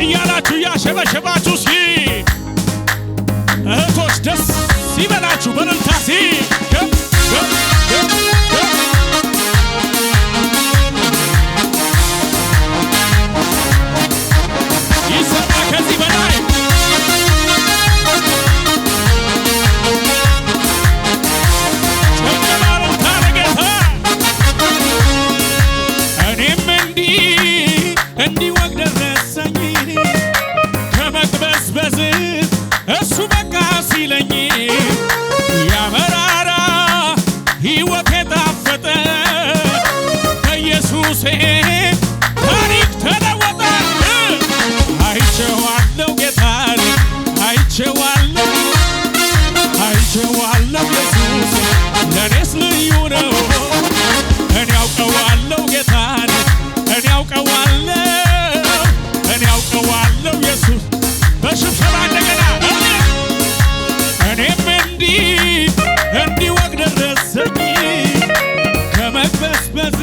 እያላችሁ ያሸበሸባችሁ ሲ እህቶች ደስ ይበላችሁ በእልልታ ሲ ይሰማ ከዚህ በላይ እንዲህ ወግ ደረሰኝ ከመቅበዝበዝ እሱ በቃ ሲለኝ ያመራራ ሕይወት የጣፈጠ በኢየሱሴ ታሪክ ተለወጠ። አይቼዋለሁ ጌታን አይቼዋለሁ ኢየሱስ ለኔስ ልዩ ነው። እኔ አውቀዋለሁ ጌታን እኔ አውቀዋለሁ ኢየሱስ በሽብሸባ እንደገና እኔም እንዲህ ወግ ደረሰኝ ከመቅበዝበዝ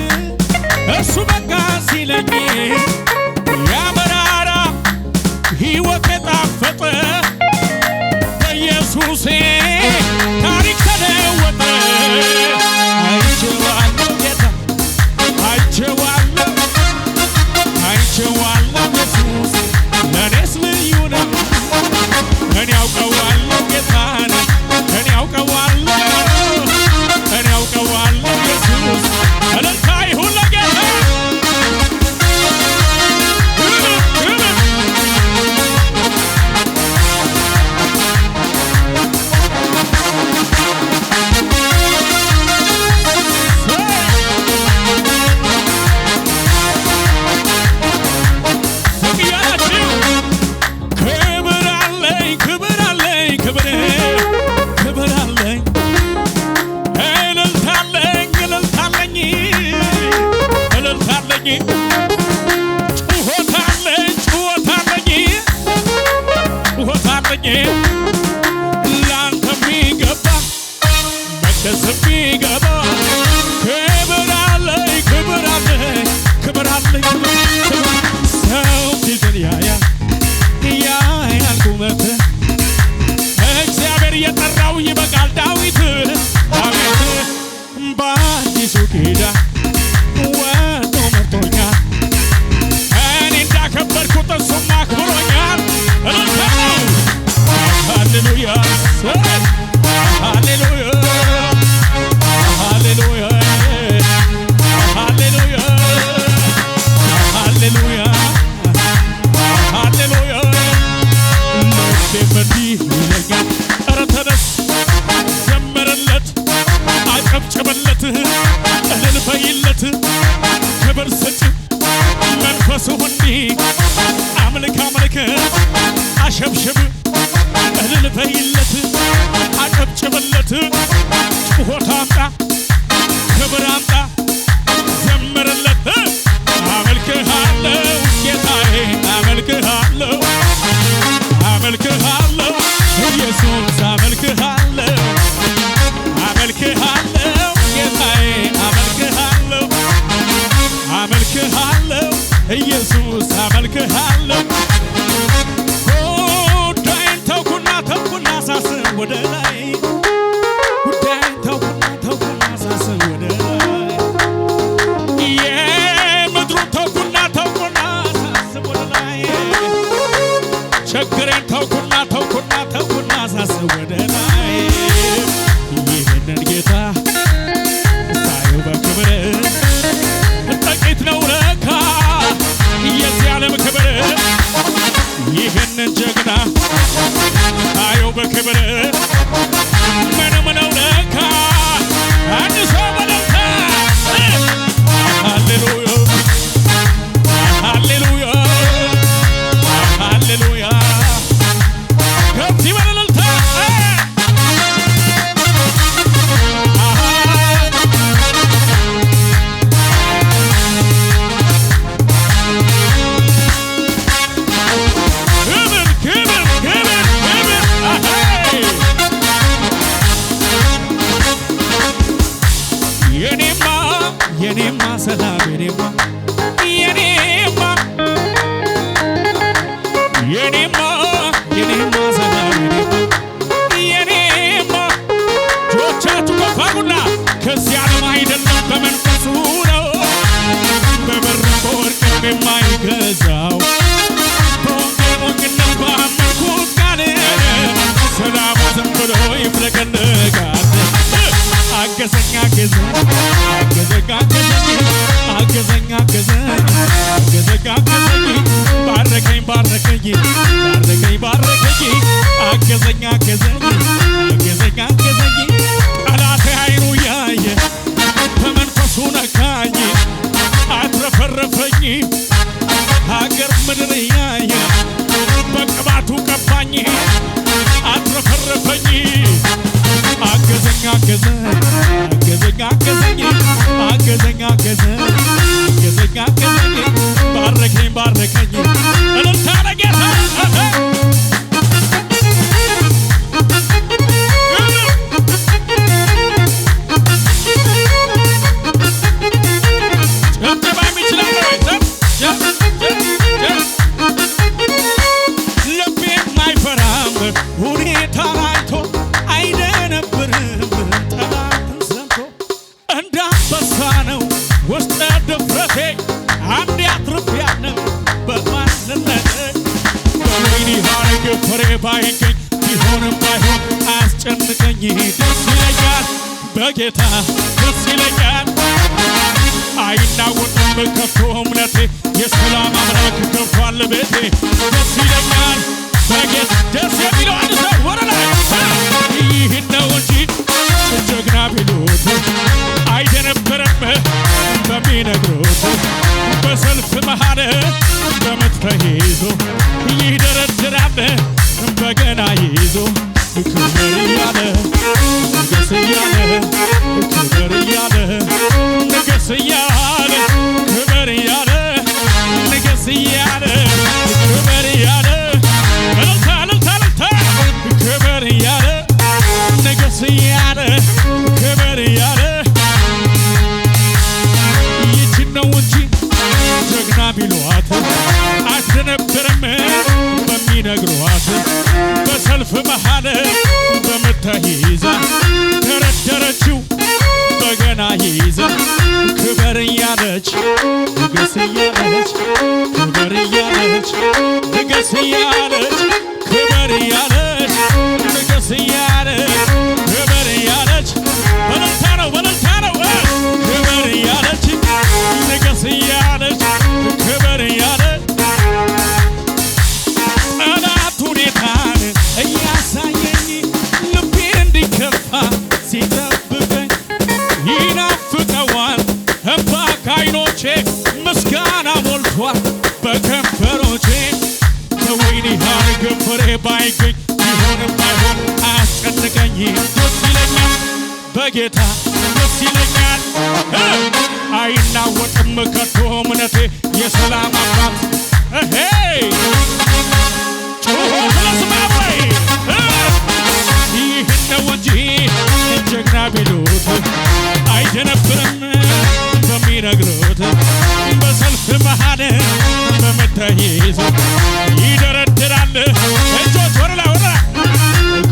እሱ በቃ ሲለኝ ያመራራ ሕይወት የጣፈጠ በኢየሱሴ ታሪክ ተለወጠ። አይቼዋለሁ ጌታ አይቼዋለሁ ኢየሱስ ለኔስ ልዩ ነው። እኔ አውቀዋለሁ ጌታን እኔ አውቀዋለሁ ኢየሱስ እልልታ ይሁን ለጌታ ላንተ የሚገባ መቅደስ የሚገባ ክብር አለኝ ሰው ፊትን ያያል ቁመት እግዚአብሔር እየጠራው ይበቃል ዳዊት አቤት በአዲሱ ኪዳን ወዶ መርጦኛል እኔ እንዳከበርኩት እሱም አክብሮኛል። ሃሌሉያ ሃሌሉያ ሃሌሉያ ሃሌሉያ ሃሌሉያ ሃሌሉያ እንዲህ ይለኛል። ኧረ ተነስ ዘምርለት አጨብጭብለት እልል በይለት ክብር ስጭ መንፈሱ እንዲህ አምልክ አሸብሽብ እልል በይለት አጨብጭብለት ጩኸት አምጣ ክብር አምጣ ዘምርለት አመልክሃለሁ ጌታዬ አመልክሃለሁ ኢየሱስ አመልክሃለሁ ጌታዬ አመልክሃለሁ ኢየሱስ አመልክሃለሁ ጉዳይን ተውኩና ሳስብ ወደ ላይ ጉዳይን ተውኩና ሳስብ ወደ ላይ የምድሩን ተውኩና ሳስብ ወደ ላይ ችግሬን ተውኩና ሳስብ ወደ ላይ ይህንን ጌታ ሳየው በክብር ጥቂት ነው ለካ የዚህ ዓለም ክብር ይህንን ጀግና ሳየው በክብር አገዘኝ አገዘኝ ባረከኝ ባረከኝ ባረከኝ ባረከኝ አገዘኝ አገዘኝ አገዘኝ አገዘኝ ጠላቴ አይኑ ያየ በመንፈሱ ነካኝ አትረፈረፈኝ ሀገር ምድር ያየ በቅባቱ ቀባኝ አትረፈረፈኝ አገዘኝ አገዘኝ አገዘኝ አገዘኝ አገዘኝ አገዘኝ አገዘኝ አገዘኝ ባረከኝ ባረከኝ እልልታ ለጌታ ባይገኝ ቢሆንም ባይሆን አያስጨንቀኝ ደስ ይለኛል በጌታ ደስ ይለኛል አይናወጥም ከቶ እምነቴ የሰላም አምላክ ገብቷል ቤቴ ደስ ይለኛል በጌታ ደስ የሚለው አንድ ሰው ወደ ላይ ይህን ነው እንጂ ጀግና ቢሉት አይደነበረም በሚነግሩት በሰልፍ መሃል በምት ተይዞ ይደረድራል በገና ይዞ ክብር እያለ ንገስ እያለ ክብር እያለ ንገስ እያለ ክብር እያለ ንገስ እያለ ክብር እያለ እልልታ እልልታ እልልታ ክብር እያለ ንገስ እያለ ክብር እያለ ይችን ነው እንጂ ጀግና ቢሏት አትነበረም በሚነግሯት በሰልፍ መሃል በምትይዛ ደረደረችው በገና ይዛ ክብር እያለች ንገስ እያለች ክብር እያለች ንገስ እያለች ክብር እያለች ንገስ እያለች ክብር እያለች በእልልታ ነው በእልልታ ነው ክብር እያለች ንገስ እያለች ክብር እያለች ጠላት ሁኔታን እያሳየኝ ልቤ እንዲከፋ ሲጠብቀኝ ይናፍቀዋል እንባ ከዓይኖቼ ምስጋና ሞልቷል በከንፈሮቼ በወይኒ ሐረግ ፍሬ ባይገኝ ቢሆንም ባይሆን አያስጨንቀኝ ደስ ይለኛል በጌታ ደስ ይለኛል አይናወጥም ከቶ እምነቴ የሰላም አባት ጮሆ ስለስማ ወይ ይህን ነው እንጂ ጀግና ቢሉት አይደነብርም በሚነግሩት በሰልፍ መሃል በምትይዝ ይደረድራል እጆች ወደ ላይ ወደ ላይ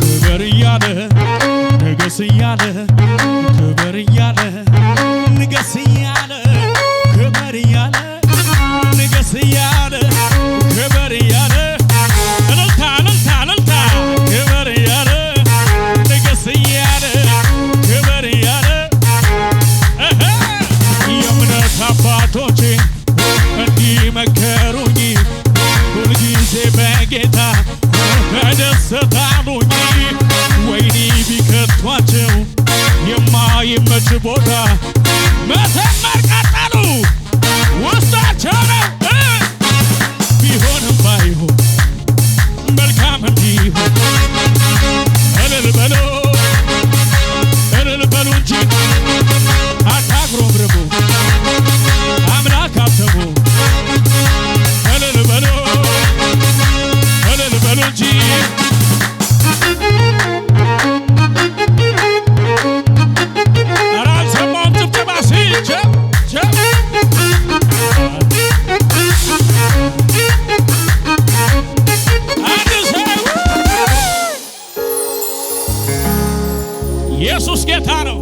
ክብር እያለ ንገስ እያለ ክብር እያለ ንገስ እያለ ክብር እያለ ንገስ እያለ ክብር እያለ እልልታ እልልታ እልልታ ክብር እያለ ንገስ እያለ ክብር እያለ የእምነት አባቶቼ እንዲህ መከሩኝ ሁልጊዜ በጌታ ተደሰታሉኝ ወይኒ ቢከቷቸው የማይመች ቦታ መተመር ቀጠሉ ውስጣቸው ነው ቢሆንም ባይሆን መልካም እንዲሆን እልል በሉ እንጂ አታጉረምርሙ አምላክ አትሙ እልል በሉ እንጂ ኢየሱስ ጌታ ነው።